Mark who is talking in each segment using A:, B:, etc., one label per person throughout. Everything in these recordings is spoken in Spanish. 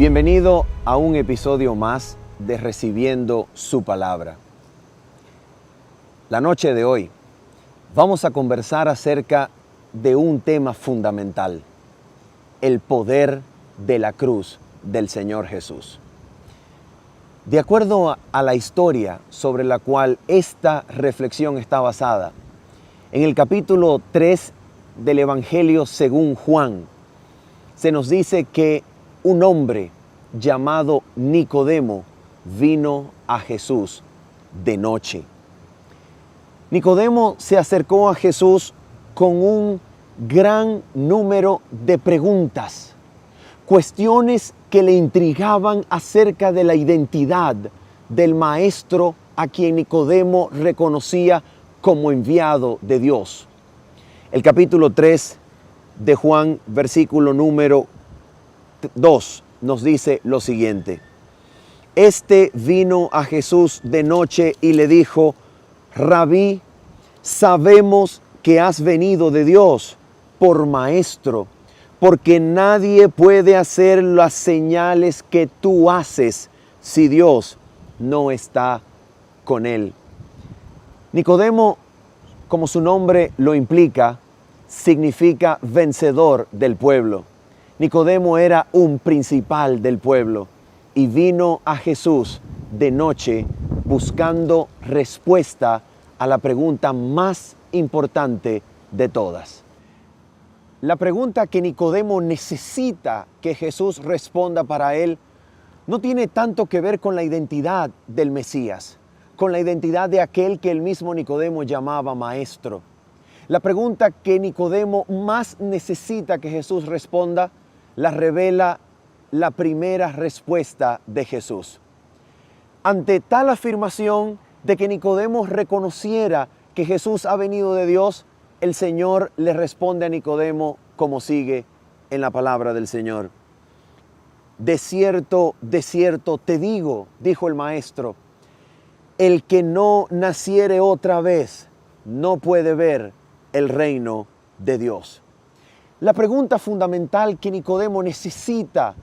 A: Bienvenido a un episodio más de Recibiendo su Palabra. La noche de hoy vamos a conversar acerca de un tema fundamental: el poder de la cruz del Señor Jesús. De acuerdo a la historia sobre la cual esta reflexión está basada, en el capítulo 3 del Evangelio según Juan, se nos dice que un hombre llamado Nicodemo vino a Jesús de noche. Nicodemo se acercó a Jesús con un gran número de preguntas, cuestiones que le intrigaban acerca de la identidad del maestro a quien Nicodemo reconocía como enviado de Dios. El capítulo 3 de Juan, versículo número 2, nos dice lo siguiente: Este vino a Jesús de noche y le dijo: Rabí, sabemos que has venido de Dios por maestro, porque nadie puede hacer las señales que tú haces si Dios no está con él. Nicodemo, como su nombre lo implica, significa vencedor del pueblo. Nicodemo era un principal del pueblo y vino a Jesús de noche buscando respuesta a la pregunta más importante de todas. La pregunta que Nicodemo necesita que Jesús responda para él no tiene tanto que ver con la identidad del Mesías, con la identidad de aquel que el mismo Nicodemo llamaba maestro. La pregunta que Nicodemo más necesita que Jesús responda la revela la primera respuesta de Jesús. Ante tal afirmación de que Nicodemo reconociera que Jesús ha venido de Dios, el Señor le responde a Nicodemo como sigue en la palabra del Señor. De cierto te digo, dijo el Maestro, el que no naciere otra vez no puede ver el reino de Dios. La pregunta fundamental que Nicodemo necesita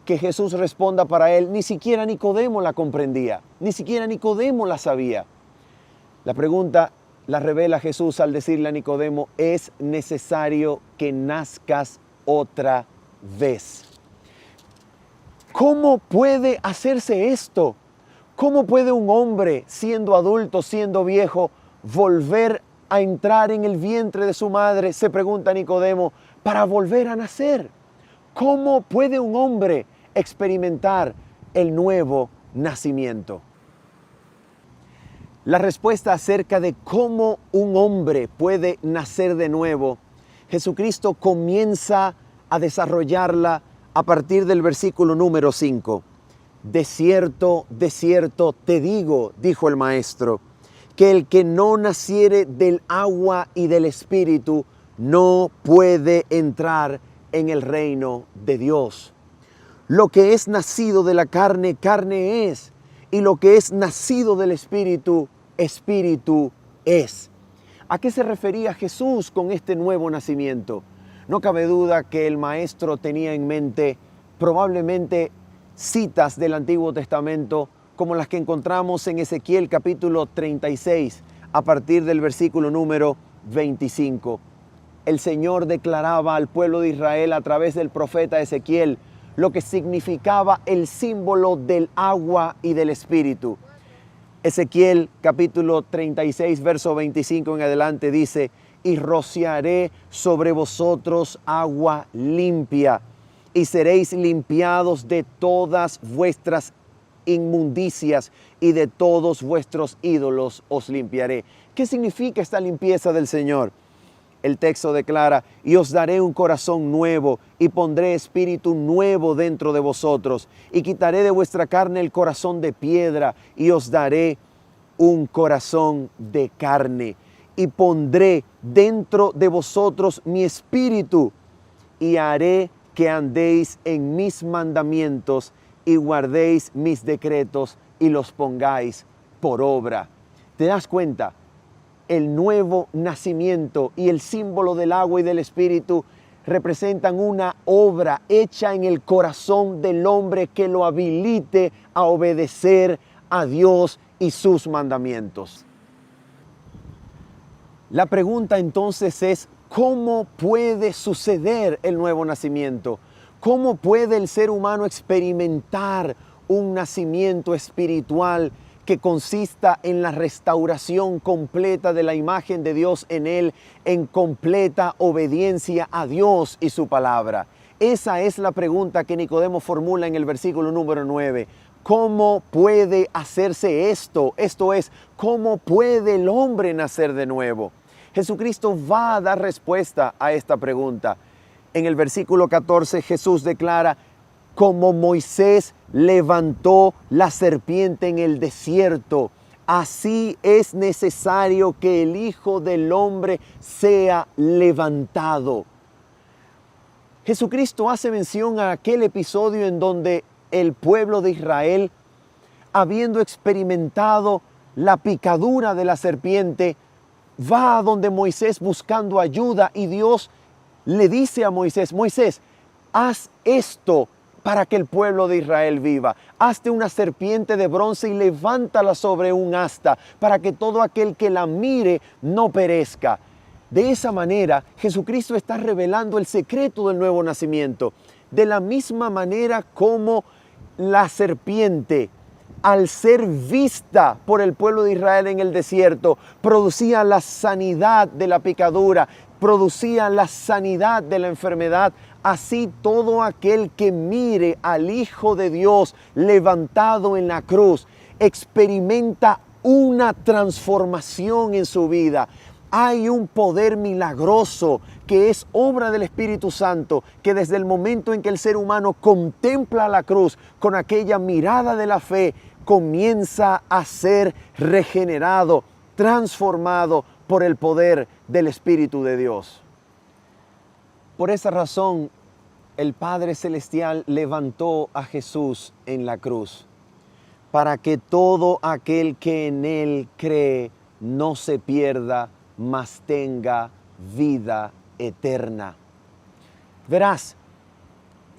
A: que Jesús responda para él, ni siquiera Nicodemo la comprendía, ni siquiera Nicodemo la sabía. La pregunta la revela Jesús al decirle a Nicodemo: es necesario que nazcas otra vez. ¿Cómo puede hacerse esto? ¿Cómo puede un hombre, siendo adulto, siendo viejo, volver a entrar en el vientre de su madre? Se pregunta Nicodemo, para volver a nacer. ¿Cómo puede un hombre experimentar el nuevo nacimiento? La respuesta acerca de cómo un hombre puede nacer de nuevo, Jesucristo comienza a desarrollarla a partir del versículo número 5. De cierto te digo, dijo el Maestro, que el que no naciere del agua y del Espíritu no puede entrar en el reino de Dios. Lo que es nacido de la carne, carne es, y lo que es nacido del Espíritu, Espíritu es. ¿A qué se refería Jesús con este nuevo nacimiento? No cabe duda que el Maestro tenía en mente probablemente citas del Antiguo Testamento como las que encontramos en Ezequiel capítulo 36 a partir del versículo número 25. El Señor declaraba al pueblo de Israel a través del profeta Ezequiel lo que significaba el símbolo del agua y del Espíritu. Ezequiel capítulo 36 verso 25 en adelante dice: y rociaré sobre vosotros agua limpia, y seréis limpiados de todas vuestras inmundicias, y de todos vuestros ídolos os limpiaré. ¿Qué significa esta limpieza del Señor? El texto declara: y os daré un corazón nuevo, y pondré espíritu nuevo dentro de vosotros, y quitaré de vuestra carne el corazón de piedra, y os daré un corazón de carne, y pondré dentro de vosotros mi espíritu, y haré que andéis en mis mandamientos, y guardéis mis decretos, y los pongáis por obra. ¿Te das cuenta? El nuevo nacimiento y el símbolo del agua y del Espíritu representan una obra hecha en el corazón del hombre que lo habilite a obedecer a Dios y sus mandamientos. La pregunta entonces es, ¿cómo puede suceder el nuevo nacimiento? ¿Cómo puede el ser humano experimentar un nacimiento espiritual que consista en la restauración completa de la imagen de Dios en él, en completa obediencia a Dios y su palabra? Esa es la pregunta que Nicodemo formula en el versículo número 9. ¿Cómo puede hacerse esto? Esto es, ¿cómo puede el hombre nacer de nuevo? Jesucristo va a dar respuesta a esta pregunta. En el versículo 14 Jesús declara, como Moisés levantó la serpiente en el desierto, así es necesario que el Hijo del Hombre sea levantado. Jesucristo hace mención a aquel episodio en donde el pueblo de Israel, habiendo experimentado la picadura de la serpiente, va a donde Moisés buscando ayuda y Dios le dice a Moisés, Moisés, haz esto para que el pueblo de Israel viva. Hazte una serpiente de bronce y levántala sobre un asta para que todo aquel que la mire no perezca. De esa manera, Jesucristo está revelando el secreto del nuevo nacimiento. De la misma manera como la serpiente, al ser vista por el pueblo de Israel en el desierto, producía la sanidad de la picadura, producía la sanidad de la enfermedad. Así todo aquel que mire al Hijo de Dios levantado en la cruz experimenta una transformación en su vida. Hay un poder milagroso que es obra del Espíritu Santo, que desde el momento en que el ser humano contempla la cruz con aquella mirada de la fe, comienza a ser regenerado, transformado por el poder del Espíritu de Dios. Por esa razón, el Padre Celestial levantó a Jesús en la cruz, para que todo aquel que en Él cree no se pierda, mas tenga vida eterna. Verás,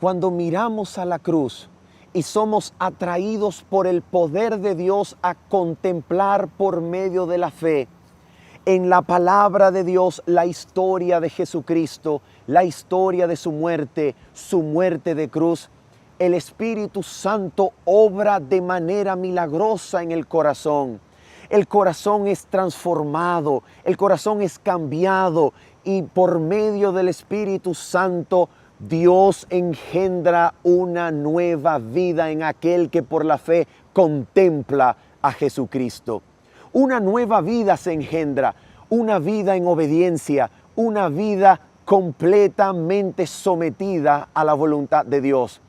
A: cuando miramos a la cruz y somos atraídos por el poder de Dios a contemplar por medio de la fe en la palabra de Dios la historia de Jesucristo, la historia de su muerte de cruz, el Espíritu Santo obra de manera milagrosa en el corazón. El corazón es transformado, el corazón es cambiado y por medio del Espíritu Santo Dios engendra una nueva vida en aquel que por la fe contempla a Jesucristo. Una nueva vida se engendra, una vida en obediencia, una vida completamente sometida a la voluntad de Dios.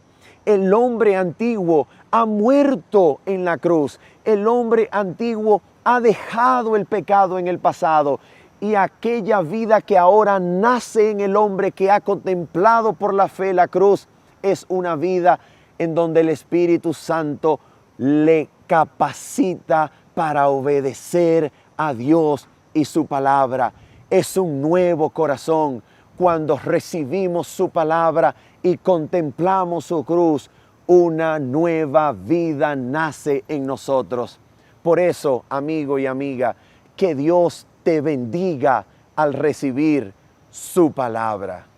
A: El hombre antiguo ha muerto en la cruz. El hombre antiguo ha dejado el pecado en el pasado y aquella vida que ahora nace en el hombre que ha contemplado por la fe la cruz es una vida en donde el Espíritu Santo le capacita para obedecer a Dios y su palabra. Es un nuevo corazón. Cuando recibimos su palabra y contemplamos su cruz, una nueva vida nace en nosotros. Por eso, amigo y amiga, que Dios te bendiga al recibir su palabra.